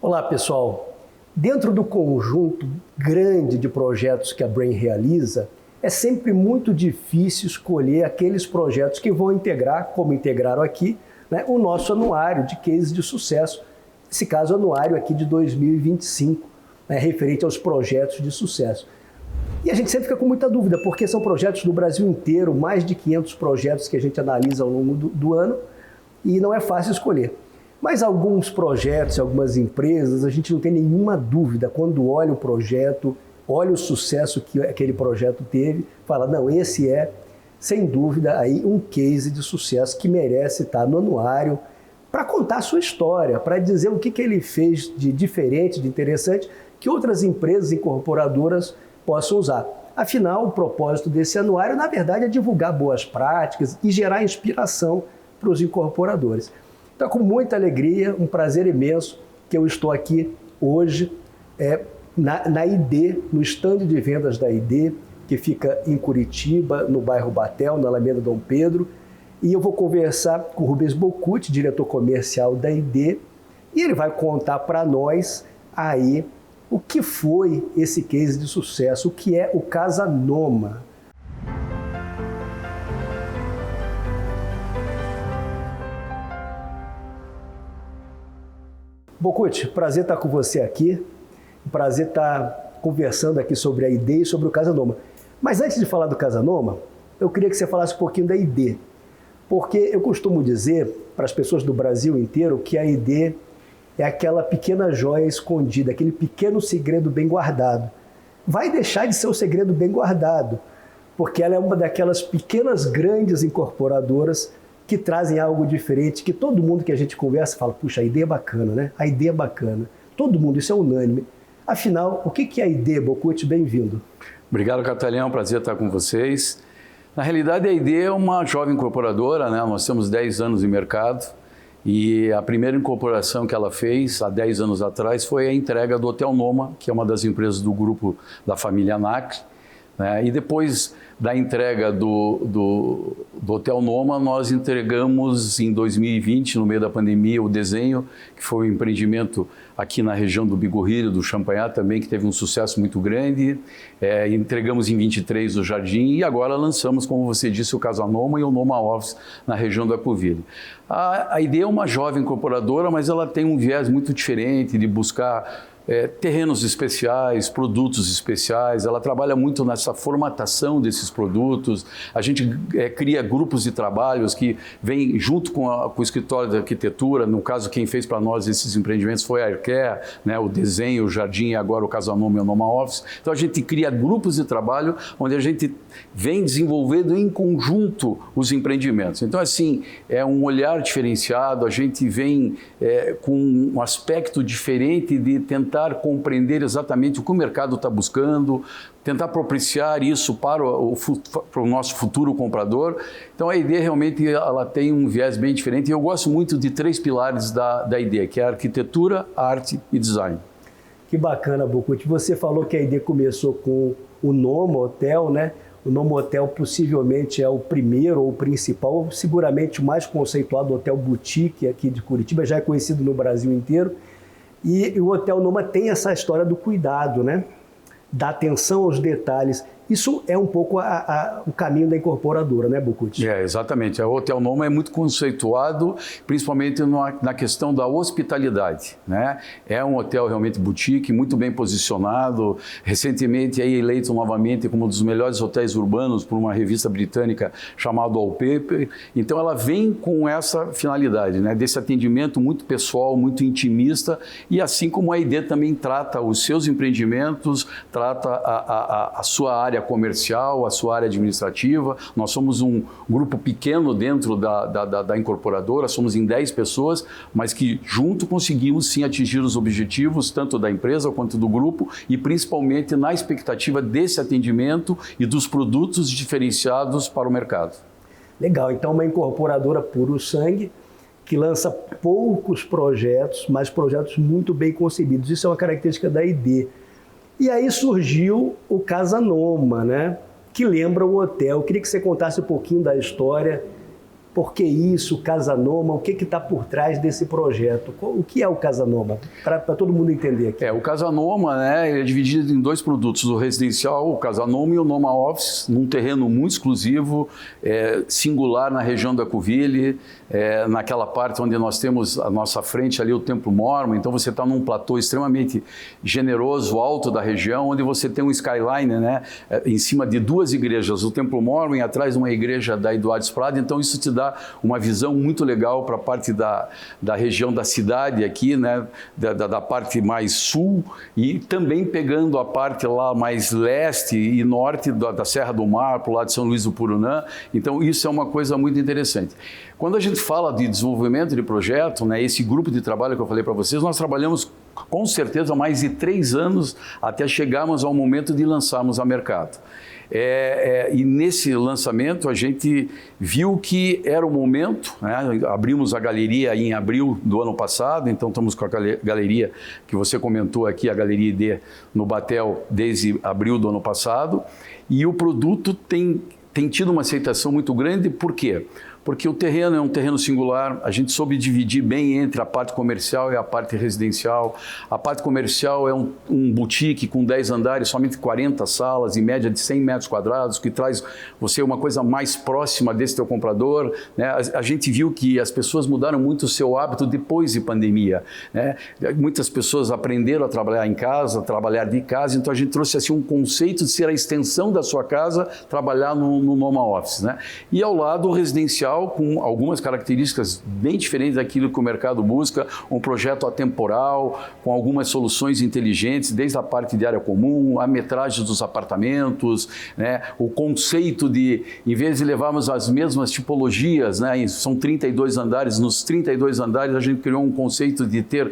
Olá, pessoal. Dentro do conjunto grande de projetos que a Brain realiza, é sempre muito difícil escolher aqueles projetos que vão integrar, como integraram aqui, o nosso anuário de cases de sucesso, nesse caso anuário aqui de 2025, referente aos projetos de sucesso. E a gente sempre fica com muita dúvida, porque são projetos do Brasil inteiro, mais de 500 projetos que a gente analisa ao longo do ano, e não é fácil escolher. Mas alguns projetos, algumas empresas, a gente não tem nenhuma dúvida, quando olha o projeto, olha o sucesso que aquele projeto teve, fala, não, esse é, sem dúvida, aí um case de sucesso que merece estar no anuário para contar a sua história, para dizer o que ele fez de diferente, de interessante, que outras empresas incorporadoras possam usar. Afinal, o propósito desse anuário, na verdade, é divulgar boas práticas e gerar inspiração para os incorporadores. Então, com muita alegria, um prazer imenso que eu estou aqui hoje na ID, no stand de vendas da ID, que fica em Curitiba, no bairro Batel, na Alameda Dom Pedro. E eu vou conversar com o Rubens Bocucci, diretor comercial da ID, e ele vai contar para nós aí o que foi esse case de sucesso, o que é o Casa Noma. Bocucci, prazer estar com você aqui, prazer estar conversando aqui sobre a ID e sobre o Casa Noma. Mas antes de falar do Casa Noma, eu queria que você falasse um pouquinho da ID, porque eu costumo dizer para as pessoas do Brasil inteiro que a ID é aquela pequena joia escondida, aquele pequeno segredo bem guardado. Vai deixar de ser um segredo bem guardado, porque ela é uma daquelas pequenas grandes incorporadoras que trazem algo diferente, que todo mundo que a gente conversa fala, puxa, a ID é bacana, né? A ID é bacana. Todo mundo, isso é unânime. Afinal, o que é a ID, Bocucci? Bem-vindo. Obrigado, Catalhão. É um prazer estar com vocês. Na realidade, a ID é uma jovem incorporadora, né? Nós temos 10 anos de mercado e a primeira incorporação que ela fez, há 10 anos atrás, foi a entrega do Hotel Noma, que é uma das empresas do grupo da família Nacre, né? E depois da entrega do Hotel Noma, nós entregamos em 2020, no meio da pandemia, o Desenho, que foi um empreendimento aqui na região do Bigorrilho, do Champagnat também, que teve um sucesso muito grande. Entregamos em 23 o Jardim e agora lançamos, como você disse, o Casa Noma e o Noma Office na região do Ecovilha. A ideia é uma jovem incorporadora, mas ela tem um viés muito diferente de buscar terrenos especiais, produtos especiais. Ela trabalha muito nessa formatação desses produtos. A gente cria grupos de trabalhos que vêm junto com o escritório de arquitetura. No caso, quem fez para nós esses empreendimentos foi a Arquer, né? O Desenho, o Jardim e agora o Casa Noma e o Noma Office. Então a gente cria grupos de trabalho onde a gente vem desenvolvendo em conjunto os empreendimentos. Então assim, é um olhar diferenciado, a gente vem com um aspecto diferente de tentar compreender exatamente o que o mercado está buscando, tentar propiciar isso para o nosso futuro comprador. Então a ideia realmente ela tem um viés bem diferente e eu gosto muito de 3 pilares da ideia, que é a arquitetura, arte e design. Que bacana, Bocucci. Você falou que a ideia começou com o Noma Hotel, né? O Noma Hotel possivelmente é o primeiro ou o principal, seguramente o mais conceituado hotel boutique aqui de Curitiba, já é conhecido no Brasil inteiro. E o Hotel Noma tem essa história do cuidado, né? Da atenção aos detalhes. Isso é um pouco o caminho da incorporadora, né, Bocucci? Exatamente. O Hotel Noma é muito conceituado, principalmente na questão da hospitalidade, né? É um hotel realmente boutique, muito bem posicionado. Recentemente é eleito novamente como um dos melhores hotéis urbanos por uma revista britânica chamada Wallpaper. Então ela vem com essa finalidade, né? Desse atendimento muito pessoal, muito intimista, e assim como a ID também trata os seus empreendimentos, trata a sua área comercial, a sua área administrativa. Nós somos um grupo pequeno dentro da incorporadora, somos em 10 pessoas, mas que junto conseguimos sim atingir os objetivos tanto da empresa quanto do grupo e principalmente na expectativa desse atendimento e dos produtos diferenciados para o mercado. Legal, então uma incorporadora puro sangue que lança poucos projetos, mas projetos muito bem concebidos. Isso é uma característica da ID. E aí surgiu o Casa Noma, né? Que lembra o hotel. Eu queria que você contasse um pouquinho da história. Por que isso, Casa Noma? O que está por trás desse projeto? O que é o Casa Noma? Para todo mundo entender aqui. O Casa Noma, né, ele é dividido em 2 produtos, o residencial, o Casa Noma e o Noma Office, num terreno muito exclusivo, singular na região da Cuville, naquela parte onde nós temos à nossa frente ali o Templo Mórmon. Então você está num platô extremamente generoso, alto da região, onde você tem um skyline, né, em cima de 2 igrejas, o Templo Mórmon e atrás uma igreja da Eduardo Prado. Então isso te dá uma visão muito legal para a parte da região da cidade aqui, né, da parte mais sul, e também pegando a parte lá mais leste e norte da Serra do Mar, para o lado de São Luís do Purunã. Então isso é uma coisa muito interessante. Quando a gente fala de desenvolvimento de projeto, né, esse grupo de trabalho que eu falei para vocês, nós trabalhamos com certeza há mais de 3 anos até chegarmos ao momento de lançarmos a mercado. E nesse lançamento a gente viu que era o momento, né? Abrimos a galeria em abril do ano passado, então estamos com a galeria que você comentou aqui, a Galeria ID no Batel, desde abril do ano passado, e o produto tem tido uma aceitação muito grande. Por quê? Porque o terreno é um terreno singular, a gente soube dividir bem entre a parte comercial e a parte residencial. A parte comercial é um boutique com 10 andares, somente 40 salas, em média de 100 metros quadrados, que traz você uma coisa mais próxima desse teu comprador, né? A gente viu que as pessoas mudaram muito o seu hábito depois de pandemia, né? Muitas pessoas aprenderam a trabalhar em casa, a trabalhar de casa, então a gente trouxe assim um conceito de ser a extensão da sua casa, trabalhar no Noma Office, né? E ao lado o residencial, com algumas características bem diferentes daquilo que o mercado busca, um projeto atemporal, com algumas soluções inteligentes, desde a parte de área comum, a metragem dos apartamentos, né? O conceito de, em vez de levarmos as mesmas tipologias, né? São 32 andares, nos 32 andares a gente criou um conceito de ter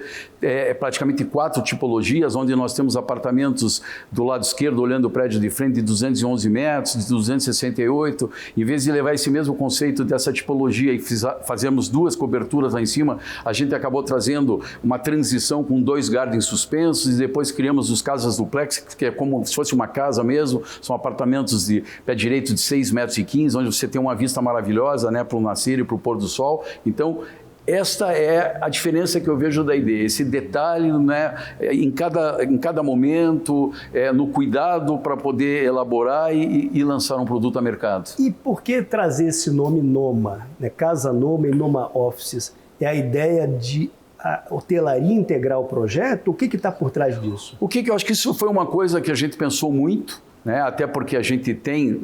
praticamente 4 tipologias, onde nós temos apartamentos do lado esquerdo, olhando o prédio de frente, de 211 metros, de 268, em vez de levar esse mesmo conceito dessa tipologia e fazemos 2 coberturas lá em cima, a gente acabou trazendo uma transição com 2 gardens suspensos, e depois criamos os casas duplex, que é como se fosse uma casa mesmo, são apartamentos de pé direito de 6,15 metros, onde você tem uma vista maravilhosa, né, para o nascer e para o pôr do sol. Então, esta é a diferença que eu vejo da ideia, esse detalhe, né, em cada momento, no cuidado para poder elaborar e lançar um produto a mercado. E por que trazer esse nome Noma, né? Casa Noma e Noma Offices? É a ideia de a hotelaria integrar o projeto? O que está por trás disso? O que eu acho que isso foi uma coisa que a gente pensou muito, né? Até porque a gente tem,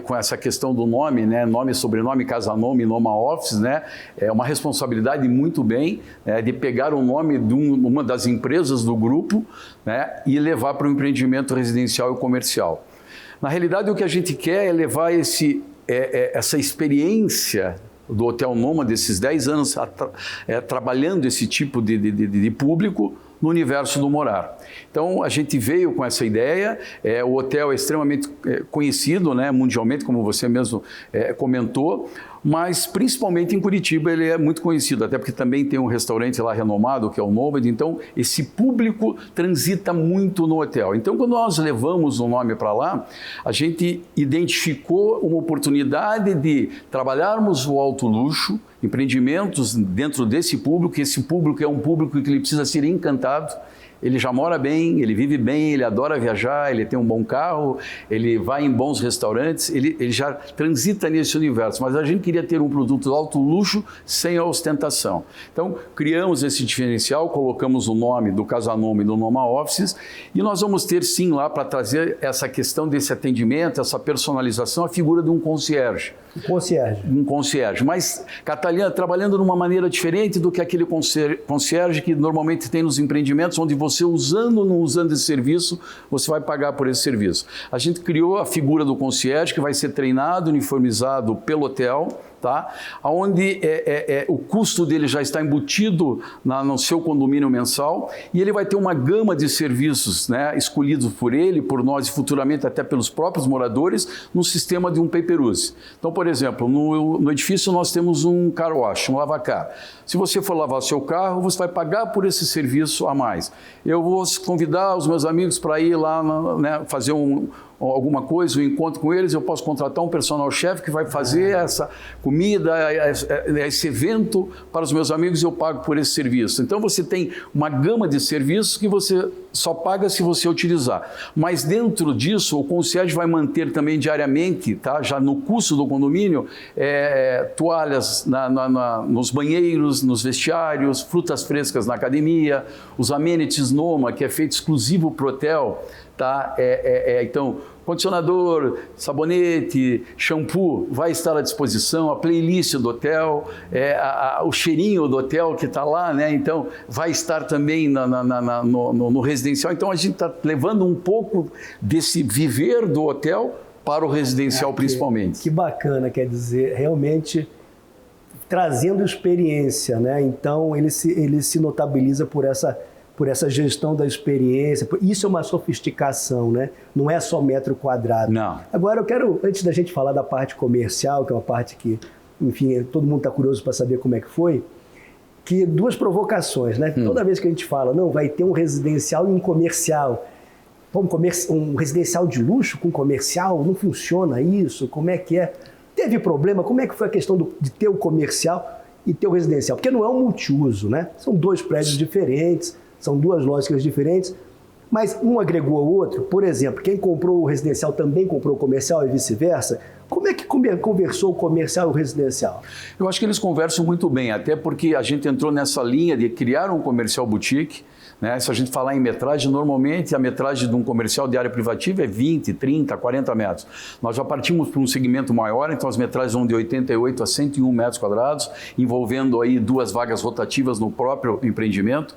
com essa questão do nome, né? Nome, sobrenome, Casa Noma e Noma Office, né? É uma responsabilidade muito bem, de pegar o nome de uma das empresas do grupo, né? E levar para o empreendimento residencial e comercial. Na realidade, o que a gente quer é levar essa experiência do Hotel Noma, desses 10 anos trabalhando esse tipo de público, no universo do morar. Então, a gente veio com essa ideia, o hotel é extremamente conhecido, né, mundialmente, como você mesmo comentou, mas principalmente em Curitiba ele é muito conhecido, até porque também tem um restaurante lá renomado, que é o Nômade. Então esse público transita muito no hotel. Então, quando nós levamos o nome para lá, a gente identificou uma oportunidade de trabalharmos o alto luxo, empreendimentos dentro desse público. Esse público é um público que ele precisa ser encantado. Ele já mora bem, ele vive bem, ele adora viajar, ele tem um bom carro, ele vai em bons restaurantes, ele já transita nesse universo. Mas a gente queria ter um produto de alto luxo sem a ostentação. Então, criamos esse diferencial, colocamos o nome do Casa Noma e do Noma Offices, e nós vamos ter sim lá para trazer essa questão desse atendimento, essa personalização, a figura de um concierge. Um concierge, mas Catalina trabalhando de uma maneira diferente do que aquele concierge que normalmente tem nos empreendimentos, onde você usando ou não usando esse serviço, você vai pagar por esse serviço. A gente criou a figura do concierge, que vai ser treinado, uniformizado pelo hotel, tá? Onde o custo dele já está embutido no seu condomínio mensal, e ele vai ter uma gama de serviços, né, escolhidos por ele, por nós e futuramente até pelos próprios moradores, no sistema de um pay-per-use. Então, por exemplo, no edifício nós temos um car wash, um lavacar. Se você for lavar seu carro, você vai pagar por esse serviço a mais. Eu vou convidar os meus amigos para ir lá, né, fazer alguma coisa, um encontro com eles, eu posso contratar um personal chef que vai fazer essa comida, esse evento para os meus amigos e eu pago por esse serviço. Então você tem uma gama de serviços que você só paga se você utilizar. Mas dentro disso, o concierge vai manter também diariamente, tá? Já no custo do condomínio, toalhas nos banheiros, nos vestiários, frutas frescas na academia, os amenities Noma, que é feito exclusivo para o hotel, tá? Então, condicionador, sabonete, shampoo vai estar à disposição, a playlist do hotel, o cheirinho do hotel que está lá, né? Então vai estar também no residencial. Então a gente está levando um pouco desse viver do hotel para o residencial principalmente. Que bacana, quer dizer, realmente trazendo experiência, né? Então ele se notabiliza por essa gestão da experiência. Isso é uma sofisticação, né? Não é só metro quadrado. Não. Agora eu quero, antes da gente falar da parte comercial, que é uma parte que, enfim, todo mundo está curioso para saber como é que foi, que duas provocações, né? Toda vez que a gente fala, não, vai ter um residencial e um comercial. Um residencial de luxo com comercial, não funciona isso? Como é que é? Teve problema? Como é que foi a questão de ter o comercial e ter o residencial? Porque não é um multiuso, né? São dois prédios diferentes, são duas lógicas diferentes, mas um agregou ao outro. Por exemplo, quem comprou o residencial também comprou o comercial e vice-versa. Como é que conversou o comercial e o residencial? Eu acho que eles conversam muito bem, até porque a gente entrou nessa linha de criar um comercial boutique, né? Se a gente falar em metragem, normalmente a metragem de um comercial de área privativa é 20, 30, 40 metros. Nós já partimos para um segmento maior, então as metragens vão de 88 a 101 metros quadrados, envolvendo aí 2 vagas rotativas no próprio empreendimento.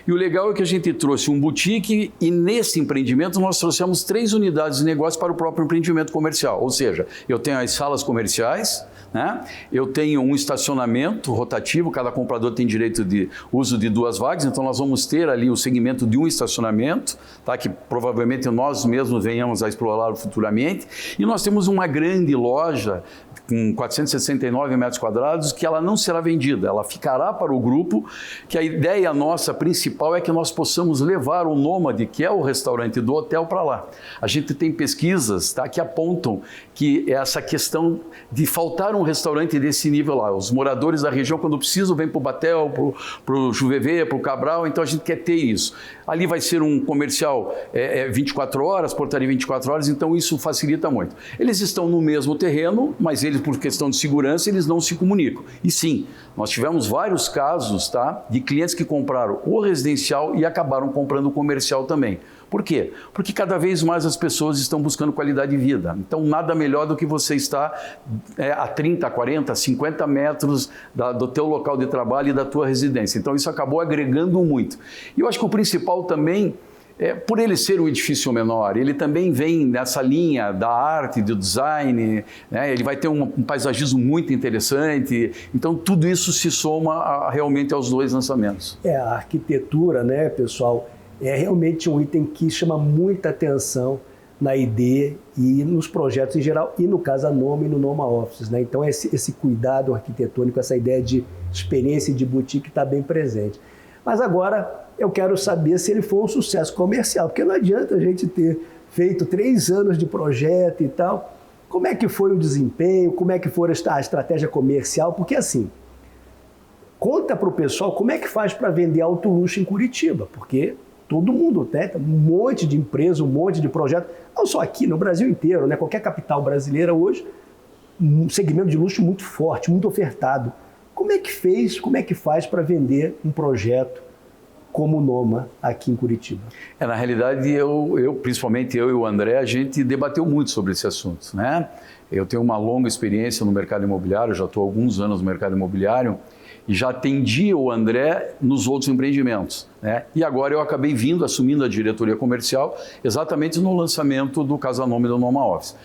E o legal é que a gente trouxe um boutique e nesse empreendimento nós trouxemos 3 unidades de negócio para o próprio empreendimento comercial. Ou seja, eu tenho as salas comerciais, né? Eu tenho um estacionamento rotativo, cada comprador tem direito de uso de 2 vagas, então nós vamos ter ali o segmento de um estacionamento, tá? Que provavelmente nós mesmos venhamos a explorar futuramente, e nós temos uma grande loja com 469 metros quadrados, que ela não será vendida, ela ficará para o grupo, que a ideia nossa principal é que nós possamos levar o Nômade, que é o restaurante do hotel, para lá. A gente tem pesquisas, tá, que apontam que essa questão de faltar um restaurante desse nível lá, os moradores da região, quando precisam, vêm para o Batel, para o Juvevê, para o Cabral, então a gente quer ter isso. Ali vai ser um comercial 24 horas, portaria 24 horas, então isso facilita muito. Eles estão no mesmo terreno, mas eles, por questão de segurança, eles não se comunicam. E sim, nós tivemos vários casos, tá, de clientes que compraram o residencial e acabaram comprando o comercial também. Por quê? Porque cada vez mais as pessoas estão buscando qualidade de vida. Então, nada melhor do que você estar a 30, 40, 50 metros do teu local de trabalho e da tua residência. Então, isso acabou agregando muito. E eu acho que o principal também, por ele ser um edifício menor, ele também vem nessa linha da arte, do design, né? Ele vai ter um paisagismo muito interessante. Então, tudo isso se soma realmente aos 2 lançamentos. A arquitetura, né, pessoal, é realmente um item que chama muita atenção na ID e nos projetos em geral, e no caso a Noma e no Noma Offices, né? Então esse cuidado arquitetônico, essa ideia de experiência de boutique está bem presente. Mas agora eu quero saber se ele foi um sucesso comercial, porque não adianta a gente ter feito 3 anos de projeto e tal. Como é que foi o desempenho, como é que foi a estratégia comercial? Porque assim, conta para o pessoal como é que faz para vender alto luxo em Curitiba, porque todo mundo, né? Um monte de empresa, um monte de projeto, não só aqui, no Brasil inteiro, né? Qualquer capital brasileira hoje, um segmento de luxo muito forte, muito ofertado. Como é que faz para vender um projeto como o Noma aqui em Curitiba? Na realidade, principalmente eu e o André, a gente debateu muito sobre esse assunto, né? Eu tenho uma longa experiência no mercado imobiliário, já estou há alguns anos no mercado imobiliário, e já atendi o André nos outros empreendimentos, né? E agora eu acabei assumindo a diretoria comercial exatamente no lançamento do Casa Noma e do Noma Office.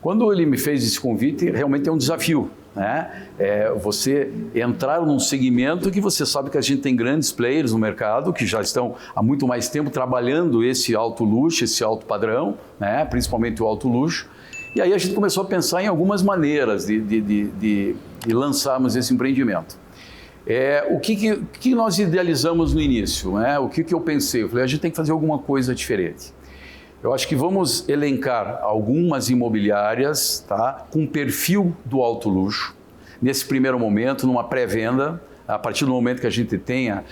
Quando ele me fez esse convite, realmente é um desafio, né? Você entrar num segmento que você sabe que a gente tem grandes players no mercado que já estão há muito mais tempo trabalhando esse alto luxo, esse alto padrão, né? Principalmente o alto luxo. E aí a gente começou a pensar em algumas maneiras de lançarmos esse empreendimento. O que nós idealizamos no início, né? O que eu pensei? Eu falei, a gente tem que fazer alguma coisa diferente. Eu acho que vamos elencar algumas imobiliárias, tá, com perfil do alto luxo, nesse primeiro momento, numa pré-venda, a partir do momento que a gente tenha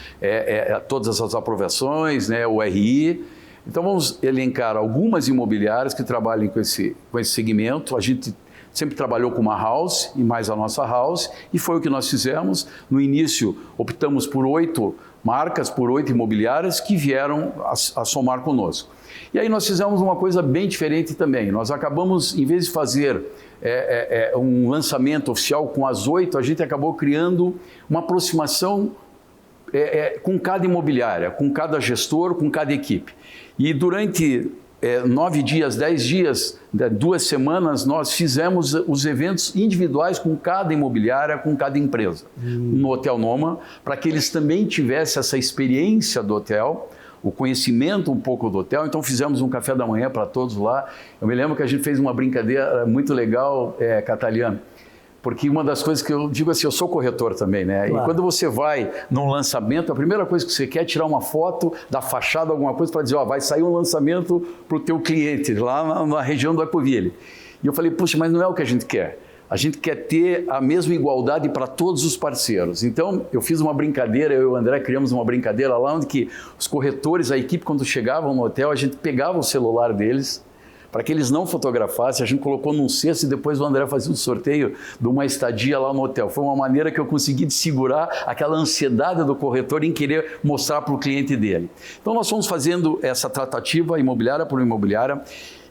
todas as aprovações, né, o RI. Então vamos elencar algumas imobiliárias que trabalhem com esse segmento. A gente sempre trabalhou com uma house e mais a nossa house, e foi o que nós fizemos. No início optamos por 8 marcas, por 8 imobiliárias que vieram a somar conosco. E aí nós fizemos uma coisa bem diferente também. Nós acabamos, em vez de fazer um lançamento oficial com as 8, a gente acabou criando uma aproximação com cada imobiliária, com cada gestor, com cada equipe. E durante 9 dias, 10 dias, 2 semanas, nós fizemos os eventos individuais com cada imobiliária, com cada empresa, no Hotel Noma, para que eles também tivessem essa experiência do hotel, o conhecimento um pouco do hotel. Então fizemos um café da manhã para todos lá. Eu me lembro que a gente fez uma brincadeira muito legal, Cataliano, porque uma das coisas que eu digo assim, eu sou corretor também, né? Claro. E quando você vai num lançamento, a primeira coisa que você quer é tirar uma foto da fachada, alguma coisa, para dizer, vai sair um lançamento para o teu cliente, lá na região do Ecoville. E eu falei, puxa, mas não é o que a gente quer. A gente quer ter a mesma igualdade para todos os parceiros. Então, eu fiz uma brincadeira, eu e o André criamos uma brincadeira lá, onde que os corretores, a equipe, quando chegavam no hotel, a gente pegava o celular deles, para que eles não fotografassem, a gente colocou num cesto e depois o André fazia um sorteio de uma estadia lá no hotel. Foi uma maneira que eu consegui segurar aquela ansiedade do corretor em querer mostrar para o cliente dele. Então nós fomos fazendo essa tratativa imobiliária por imobiliária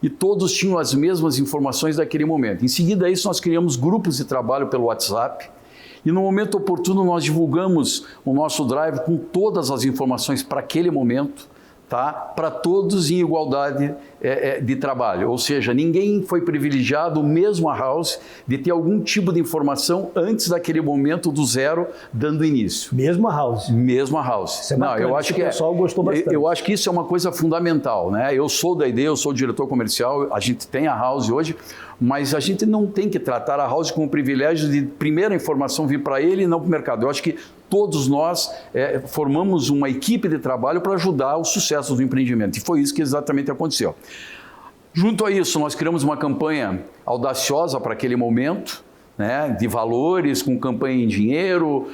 e todos tinham as mesmas informações daquele momento. Em seguida a isso nós criamos grupos de trabalho pelo WhatsApp e no momento oportuno nós divulgamos o nosso drive com todas as informações para aquele momento, tá? Para todos em igualdade de trabalho, ou seja, ninguém foi privilegiado, mesmo a house, de ter algum tipo de informação antes daquele momento do zero, dando início. Mesmo a house? Mesmo a house. Isso é bacana, eu acho que o pessoal gostou bastante. Eu acho que isso é uma coisa fundamental, né? Eu sou da ideia, eu sou diretor comercial, a gente tem a house hoje, mas a gente não tem que tratar a house com o privilégio de primeira informação vir para ele e não para o mercado. Eu acho que todos nós formamos uma equipe de trabalho para ajudar o sucesso do empreendimento. E foi isso que exatamente aconteceu. Junto a isso, nós criamos uma campanha audaciosa para aquele momento, né, de valores, com campanha em dinheiro.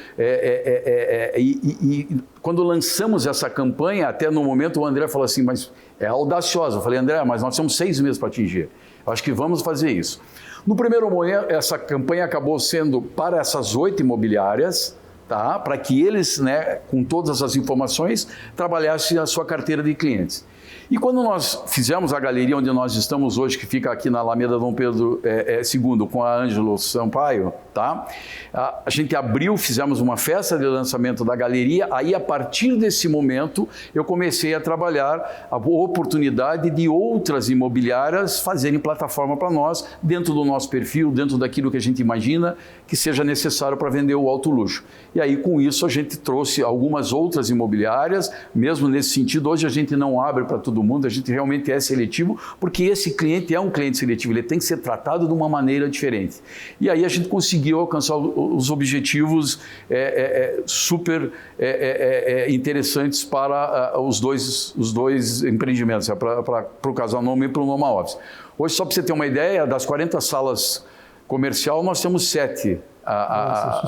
E quando lançamos essa campanha, até no momento o André falou assim, mas é audaciosa. Eu falei, André, mas nós temos 6 meses para atingir. Eu acho que vamos fazer isso. No primeiro momento, essa campanha acabou sendo para essas 8 imobiliárias, tá? Para que eles, né, com todas as informações, trabalhassem a sua carteira de clientes. E quando nós fizemos a galeria onde nós estamos hoje, que fica aqui na Alameda Dom Pedro II, com a Ângelo Sampaio, tá? A gente abriu, fizemos uma festa de lançamento da galeria, aí a partir desse momento eu comecei a trabalhar a oportunidade de outras imobiliárias fazerem plataforma para nós, dentro do nosso perfil, dentro daquilo que a gente imagina que seja necessário para vender o alto luxo. E aí com isso a gente trouxe algumas outras imobiliárias, mesmo nesse sentido, hoje a gente não abre para todo mundo, a gente realmente é seletivo, porque esse cliente é um cliente seletivo, ele tem que ser tratado de uma maneira diferente. E aí a gente conseguiu alcançar os objetivos super interessantes para os dois empreendimentos, para o Casal Noma e para o Noma Office. Hoje, só para você ter uma ideia, das 40 salas comercial, nós temos 7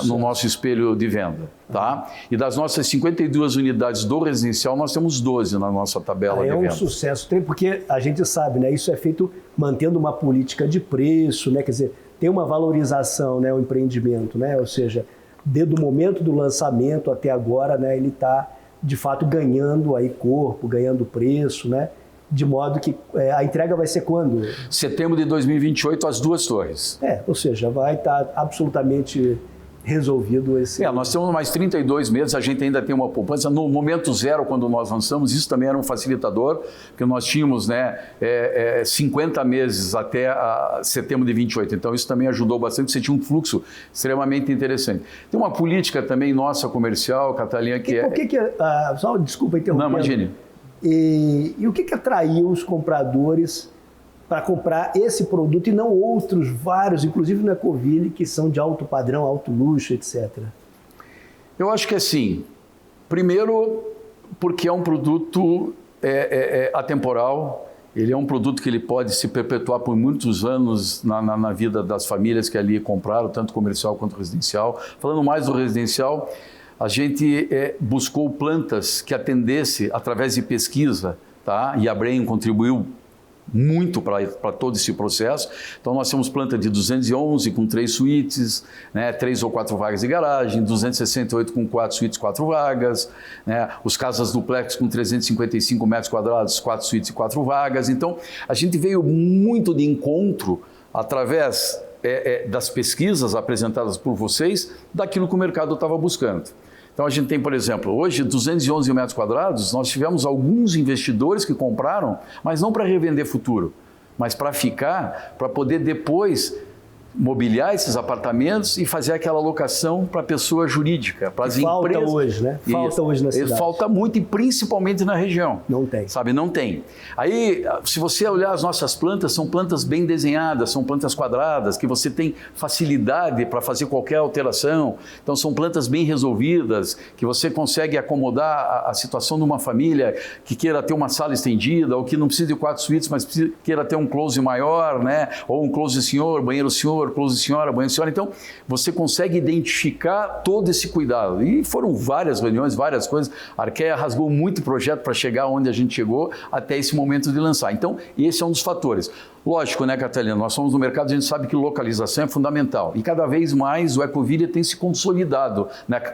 no nosso espelho de venda, tá? E das nossas 52 unidades do residencial, nós temos 12 na nossa tabela de venda. É um sucesso, porque a gente sabe, né? Isso é feito mantendo uma política de preço, né? Quer dizer, tem uma valorização, né? O empreendimento, né? Ou seja, desde o momento do lançamento até agora, né? Ele está, de fato, ganhando aí corpo, ganhando preço, né? De modo que a entrega vai ser quando? Setembro de 2028, as 2 torres. Ou seja, vai estar absolutamente resolvido esse... Nós temos mais 32 meses, a gente ainda tem uma poupança. No momento zero, quando nós lançamos, isso também era um facilitador, porque nós tínhamos 50 meses até setembro de 28. Então, isso também ajudou bastante, você tinha um fluxo extremamente interessante. Tem uma política também nossa comercial, Catalinha, que Por que só desculpa interromper. Não, imagine. E o que atraiu os compradores para comprar esse produto e não outros vários, inclusive no Ecoville, que são de alto padrão, alto luxo, etc.? Eu acho que assim, primeiro porque é um produto atemporal, Ele é um produto que ele pode se perpetuar por muitos anos na vida das famílias que ali compraram, tanto comercial quanto residencial. Falando mais do residencial, a gente buscou plantas que atendesse através de pesquisa, tá? E a Brain contribuiu muito para todo esse processo. Então nós temos planta de 211 com 3 suítes, né, 3 ou 4 vagas de garagem, 268 com 4 suítes, 4 vagas, né, os casas duplex com 355 metros quadrados, 4 suítes e 4 vagas. Então a gente veio muito de encontro através das pesquisas apresentadas por vocês, daquilo que o mercado estava buscando. Então a gente tem, por exemplo, hoje 211 metros quadrados, nós tivemos alguns investidores que compraram, mas não para revender futuro, mas para ficar, para poder depois mobiliar esses apartamentos e fazer aquela locação para a pessoa jurídica, para as empresas. Falta hoje, né? Falta hoje na cidade. Falta muito e principalmente na região. Não tem. Sabe, não tem. Aí, se você olhar as nossas plantas, são plantas bem desenhadas, são plantas quadradas, que você tem facilidade para fazer qualquer alteração. Então, são plantas bem resolvidas, que você consegue acomodar a situação de uma família que queira ter uma sala estendida, ou que não precisa de 4 suítes, mas queira ter um close maior, né? Ou um close senhor, banheiro senhor, close senhora, banho senhora. Então, você consegue identificar todo esse cuidado. E foram várias reuniões, várias coisas. A Arquea rasgou muito projeto para chegar onde a gente chegou até esse momento de lançar. Então, esse é um dos fatores. Lógico, né, Catalina? Nós somos no mercado, a gente sabe que localização é fundamental. E cada vez mais o Ecoville tem se consolidado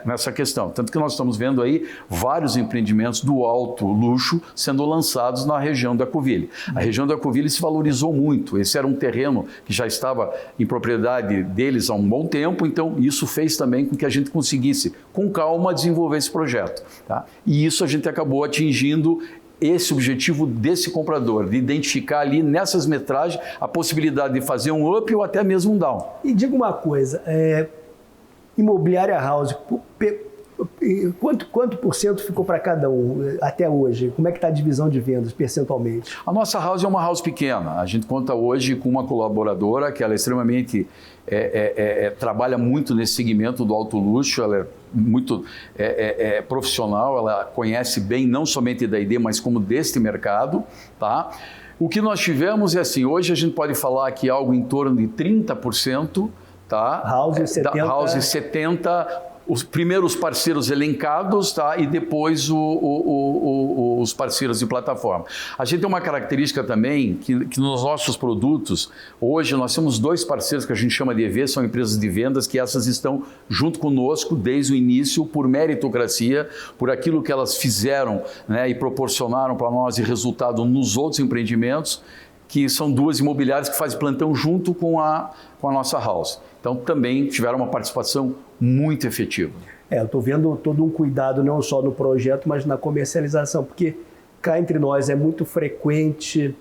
nessa questão. Tanto que nós estamos vendo aí vários empreendimentos do alto luxo sendo lançados na região do Ecoville. A região do Ecoville se valorizou muito. Esse era um terreno que já estava em propriedade deles há um bom tempo, então isso fez também com que a gente conseguisse, com calma, desenvolver esse projeto. Tá? E isso a gente acabou atingindo esse objetivo desse comprador, de identificar ali nessas metragens a possibilidade de fazer um up ou até mesmo um down. E diga uma coisa, Imobiliária House, quanto por cento ficou para cada um até hoje? Como é que está a divisão de vendas percentualmente? A nossa house é uma house pequena. A gente conta hoje com uma colaboradora que ela é extremamente trabalha muito nesse segmento do alto luxo. Ela é muito profissional. Ela conhece bem não somente da ID, mas como deste mercado, tá? O que nós tivemos é assim, hoje a gente pode falar que algo em torno de 30%, tá? House 70%. House 70%. Os primeiros parceiros elencados, tá? E depois os parceiros de plataforma. A gente tem uma característica também que nos nossos produtos, hoje nós temos 2 parceiros que a gente chama de EV, são empresas de vendas, que essas estão junto conosco desde o início, por meritocracia, por aquilo que elas fizeram, né, e proporcionaram para nós de resultado nos outros empreendimentos, que são 2 imobiliárias que fazem plantão junto com a nossa house. Então, também tiveram uma participação muito efetiva. Eu estou vendo todo um cuidado não só no projeto, mas na comercialização, porque cá entre nós é muito frequente,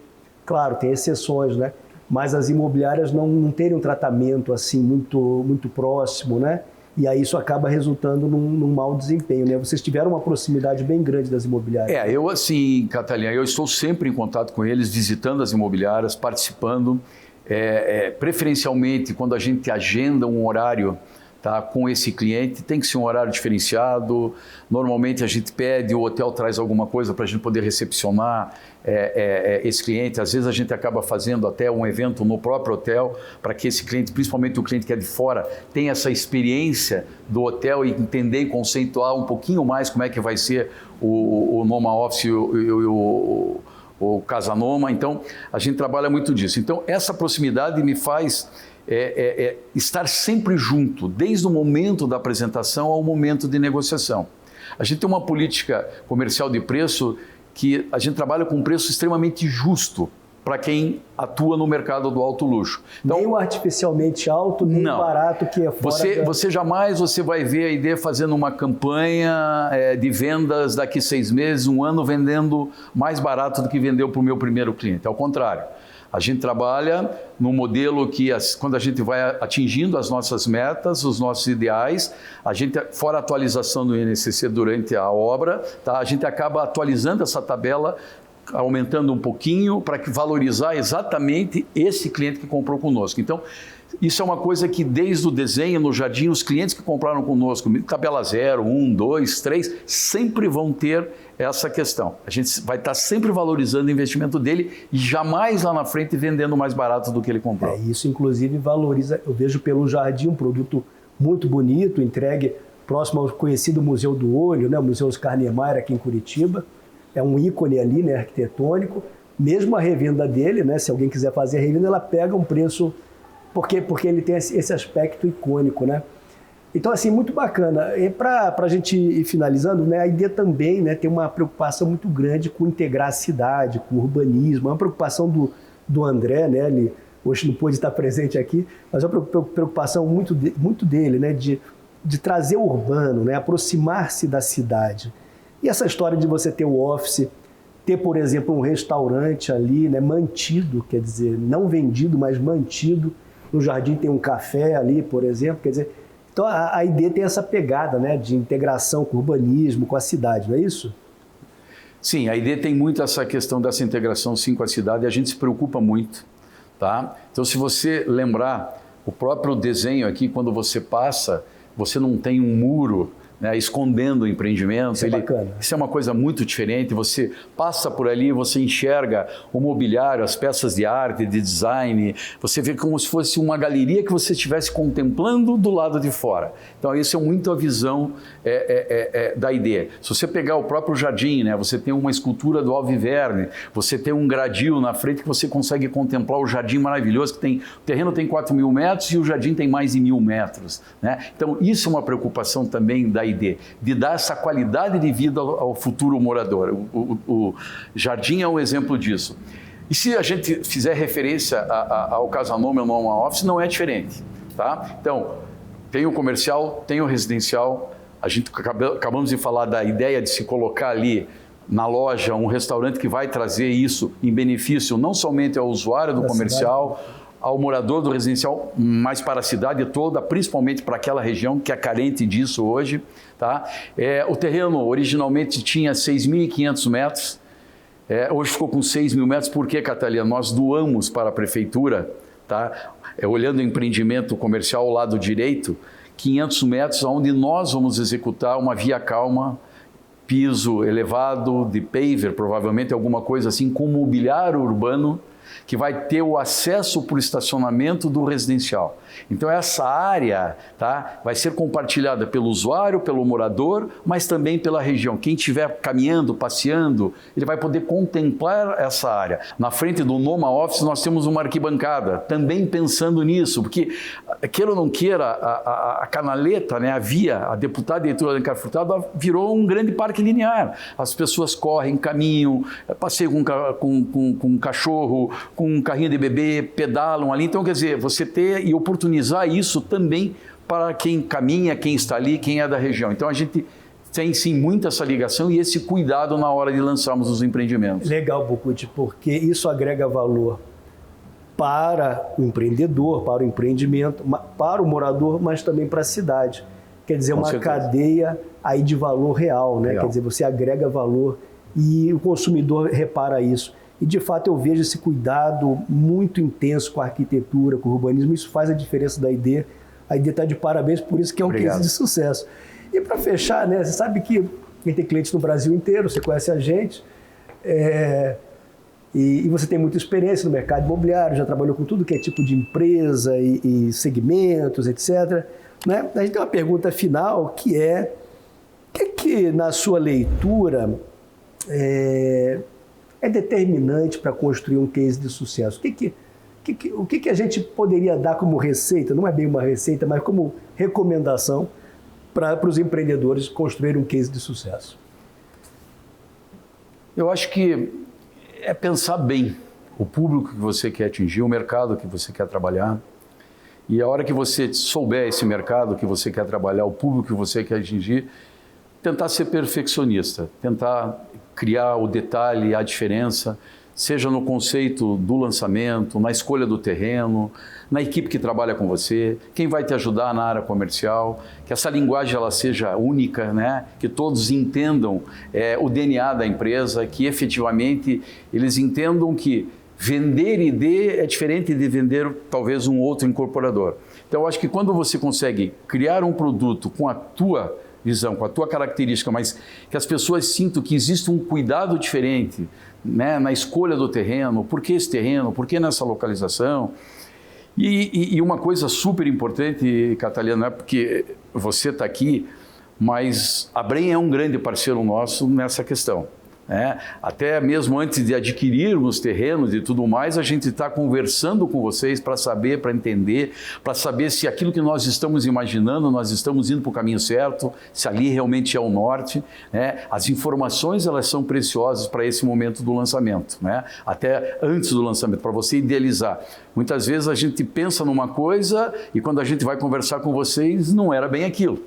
claro, tem exceções, né? Mas as imobiliárias não terem um tratamento assim muito próximo, né? E aí isso acaba resultando num mau desempenho, né? Vocês tiveram uma proximidade bem grande das imobiliárias. Eu assim, Catalina, eu estou sempre em contato com eles, visitando as imobiliárias, participando, preferencialmente quando a gente agenda um horário, tá, com esse cliente, tem que ser um horário diferenciado. Normalmente a gente pede, o hotel traz alguma coisa para a gente poder recepcionar esse cliente. Às vezes a gente acaba fazendo até um evento no próprio hotel para que esse cliente, principalmente o cliente que é de fora, tenha essa experiência do hotel e entender e conceituar um pouquinho mais como é que vai ser o Noma Office e o Casa Noma. Então a gente trabalha muito disso. Então essa proximidade me faz estar sempre junto, desde o momento da apresentação ao momento de negociação. A gente tem uma política comercial de preço que a gente trabalha com um preço extremamente justo para quem atua no mercado do alto luxo. Então, nem o artificialmente alto, nem o barato que é fora. Você jamais vai ver a ID fazendo uma campanha de vendas daqui 6 meses, 1 ano, vendendo mais barato do que vendeu para o meu primeiro cliente. Ao contrário. A gente trabalha no modelo que, quando a gente vai atingindo as nossas metas, os nossos ideais, a gente, fora a atualização do INCC durante a obra, tá, a gente acaba atualizando essa tabela aumentando um pouquinho para valorizar exatamente esse cliente que comprou conosco. Então, isso é uma coisa que desde o desenho no jardim, os clientes que compraram conosco, tabela 0, 1, 2, 3, sempre vão ter essa questão. A gente vai estar sempre valorizando o investimento dele e jamais lá na frente vendendo mais barato do que ele comprou. Isso inclusive valoriza, eu vejo pelo jardim um produto muito bonito, entregue próximo ao conhecido Museu do Olho, né? O Museu Oscar Niemeyer aqui em Curitiba. É um ícone ali, né, arquitetônico. Mesmo a revenda dele, né, se alguém quiser fazer a revenda, ela pega um preço, porque ele tem esse aspecto icônico, né? Então, assim, muito bacana. E para a gente ir finalizando, né, a ideia também, né, tem uma preocupação muito grande com integrar a cidade, com o urbanismo. É uma preocupação do André, né, ele hoje não pôde estar presente aqui, mas é uma preocupação muito dele, né, de trazer o urbano, né, aproximar-se da cidade. E essa história de você ter o office, ter, por exemplo, um restaurante ali, né, mantido, quer dizer, não vendido, mas mantido. No jardim tem um café ali, por exemplo, quer dizer... Então a ID tem essa pegada, né, de integração com o urbanismo, com a cidade, não é isso? Sim, a ID tem muito essa questão dessa integração sim com a cidade e a gente se preocupa muito, tá? Então se você lembrar, o próprio desenho aqui, quando você passa, você não tem um muro, né, escondendo o empreendimento. Isso é bacana. Isso é uma coisa muito diferente. Você passa por ali, você enxerga o mobiliário, as peças de arte, de design. Você vê como se fosse uma galeria que você estivesse contemplando do lado de fora. Então, isso é muito a visão da ideia. Se você pegar o próprio jardim, né, você tem uma escultura do Alviverne, você tem um gradil na frente que você consegue contemplar o jardim maravilhoso, que tem, o terreno tem 4.000 metros e o jardim tem mais de 1.000 metros. Né? Então, isso é uma preocupação também da ideia, de dar essa qualidade de vida ao futuro morador. O jardim é um exemplo disso. E se a gente fizer referência ao Casanova ou Noma Office, não é diferente. Tá? Então, tem o comercial, tem o residencial. A gente acabamos de falar da ideia de se colocar ali na loja um restaurante que vai trazer isso em benefício não somente ao usuário do comercial, ao morador do residencial, mas para a cidade toda, principalmente para aquela região que é carente disso hoje. Tá? O terreno originalmente tinha 6.500 metros, hoje ficou com 6.000 metros. Por quê, Catalina? Nós doamos para a prefeitura, tá? Olhando o empreendimento comercial ao lado direito, 500 metros, onde nós vamos executar uma via calma, piso elevado, de paver, provavelmente alguma coisa assim, com mobiliário urbano, que vai ter o acesso para o estacionamento do residencial. Então essa área, tá, vai ser compartilhada pelo usuário, pelo morador, mas também pela região. Quem estiver caminhando, passeando, ele vai poder contemplar essa área. Na frente do Noma Office nós temos uma arquibancada, também pensando nisso, porque queira ou não queira, a canaleta, né, a via, a deputada Heitor Alencar Furtado virou um grande parque linear. As pessoas correm, caminham, passeiam com um cachorro, com um carrinho de bebê, pedalam ali. Então, quer dizer, você ter e oportunizar isso também para quem caminha, quem está ali, quem é da região. Então, a gente tem sim muito essa ligação e esse cuidado na hora de lançarmos os empreendimentos. Legal, Bocuti, porque isso agrega valor para o empreendedor, para o empreendimento, para o morador, mas também para a cidade. Quer dizer, uma cadeia aí de valor real, né? Quer dizer, você agrega valor e o consumidor repara isso. E, de fato, eu vejo esse cuidado muito intenso com a arquitetura, com o urbanismo. Isso faz a diferença da ID. A ID está de parabéns, por isso que é um case de sucesso. E, para fechar, né, você sabe que a gente tem clientes no Brasil inteiro, você conhece a gente, e você tem muita experiência no mercado imobiliário, já trabalhou com tudo que é tipo de empresa e segmentos, etc. Né? A gente tem uma pergunta final, que é, o que na sua leitura é determinante para construir um case de sucesso? O que a gente poderia dar como receita, não é bem uma receita, mas como recomendação para os empreendedores construírem um case de sucesso? Eu acho que é pensar bem o público que você quer atingir, o mercado que você quer trabalhar. E a hora que você souber esse mercado que você quer trabalhar, o público que você quer atingir, tentar ser perfeccionista, tentar criar o detalhe, a diferença, seja no conceito do lançamento, na escolha do terreno, na equipe que trabalha com você, quem vai te ajudar na área comercial, que essa linguagem ela seja única, né? Que todos entendam o DNA da empresa, que efetivamente eles entendam que vender ID é diferente de vender talvez um outro incorporador. Então eu acho que quando você consegue criar um produto com a tua visão, com a tua característica, mas que as pessoas sintam que existe um cuidado diferente, né, na escolha do terreno, por que esse terreno, por que nessa localização. E uma coisa super importante, Catalina, não é porque você está aqui, mas a Bren é um grande parceiro nosso nessa questão. Até mesmo antes de adquirirmos terrenos e tudo mais, a gente está conversando com vocês para saber, para entender, para saber se aquilo que nós estamos imaginando, nós estamos indo para o caminho certo, se ali realmente é o norte. As informações elas são preciosas para esse momento do lançamento, até antes do lançamento, para você idealizar. Muitas vezes a gente pensa numa coisa e quando a gente vai conversar com vocês, não era bem aquilo.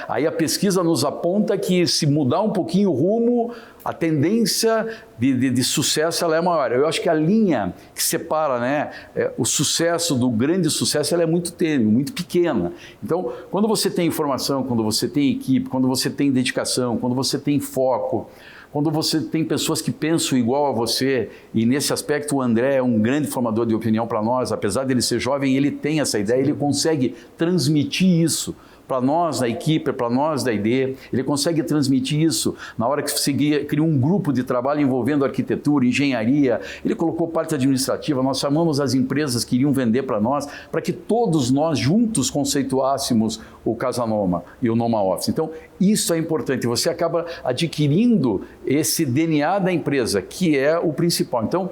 Aí a pesquisa nos aponta que se mudar um pouquinho o rumo, a tendência de sucesso ela é maior. Eu acho que a linha que separa o sucesso do grande sucesso ela é muito tênue, muito pequena. Então, quando você tem informação, quando você tem equipe, quando você tem dedicação, quando você tem foco, quando você tem pessoas que pensam igual a você, e nesse aspecto o André é um grande formador de opinião para nós, apesar dele ser jovem, ele tem essa ideia, ele consegue transmitir isso para nós da equipe, para nós da ID, ele consegue transmitir isso na hora que você cria um grupo de trabalho envolvendo arquitetura, engenharia, ele colocou parte administrativa, nós chamamos as empresas que iriam vender para nós, para que todos nós juntos conceituássemos o Casa Noma e o Noma Office. Então, isso é importante, você acaba adquirindo esse DNA da empresa, que é o principal. Então,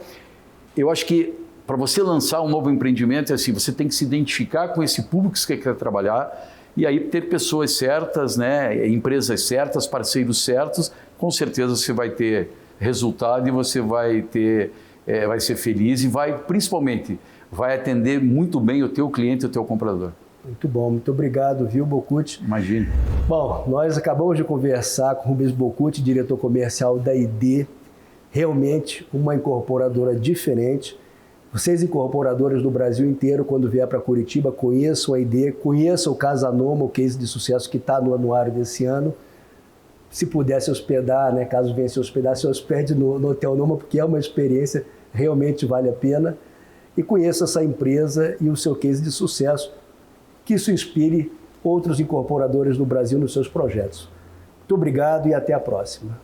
eu acho que para você lançar um novo empreendimento, é assim, você tem que se identificar com esse público que você quer trabalhar, e aí ter pessoas certas, empresas certas, parceiros certos, com certeza você vai ter resultado e você vai ser feliz e principalmente, vai atender muito bem o teu cliente e o teu comprador. Muito bom, muito obrigado, viu, Bocucci? Imagine. Bom, nós acabamos de conversar com o Rubens Bocucci, diretor comercial da ID, realmente uma incorporadora diferente. Vocês, incorporadores do Brasil inteiro, quando vier para Curitiba, conheçam a ID, conheçam o Casa Noma, o case de sucesso que está no anuário desse ano. Se puder se hospedar, caso venha se hospedar, se hospede no Hotel Noma, porque é uma experiência, realmente vale a pena. E conheça essa empresa e o seu case de sucesso, que isso inspire outros incorporadores do Brasil nos seus projetos. Muito obrigado e até a próxima.